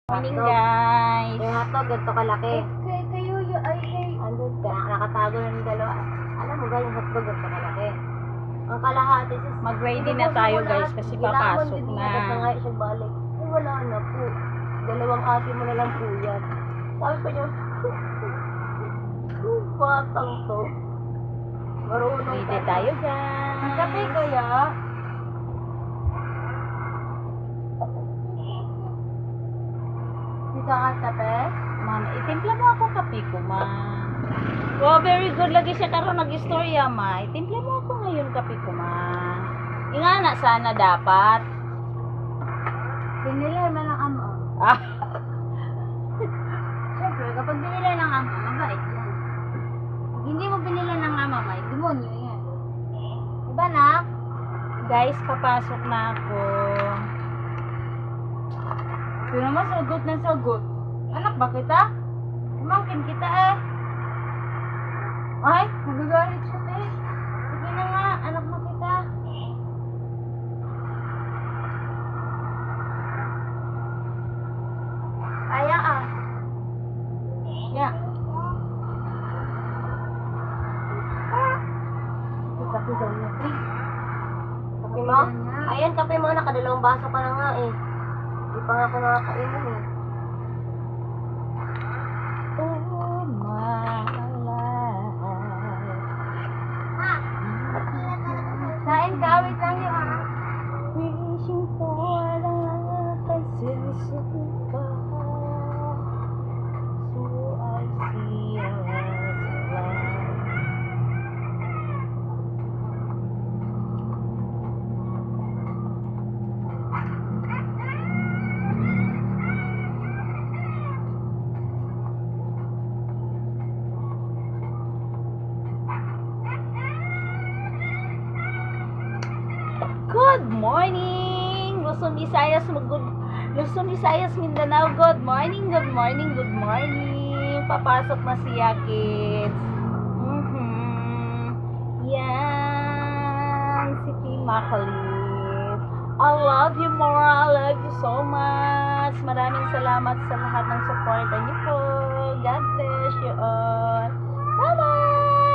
Morning guys. Yung hotdog, ganito kalaki. Kayo ay Andun ka, nakatago na ng dalawa. Alam mo ba yung hotdog, ganito kalaki? Ang kalahati sis. Mag-ready na tayo guys kasi papasok na. Basta nga siya balik. Ay wala na po. Dalawang ate mo na lang po yan. Sabi ko niya, batang to. Marunong Ready tayo guys. Kape kaya? Dito ka kape? Man, itimpla mo ako kape ko, ma. Oh, very good lagi siya karon nag-istorya, ma. Itimpla mo ako ngayon kape ko, ma. Ingana sana dapat. Binili man ang ama. Ah, Siyempre, kapag binili ng ama, mabait yan. Pag hindi mo binili ng ama, may demonyo yan. Diba, nak? guys, papasok na ako. Ito naman, sagot na sagot. Anak ba kita? Umangkin kita eh. Ay, nagagalit siya eh. Sige na nga, anak mo kita. Kaya ah. Ya. Kape daw niya. Kape mo? Ayan, kape mo. Nakadalawang baso ka na nga eh. Hindi pa nga ako nakakainom eh. Oh my life. Kain ka, wait lang yun ah. Wishing for the places far, so I see us alive. Good morning! Luzon, Visayas, Luzon, Visayas, Mindanao. Good morning, good morning, good morning. Papasok na si Kids. Yan, si Tima Khalid. I love you more. I love you so much. Maraming salamat sa lahat ng suporta niyo po. God bless you all. Bye-bye!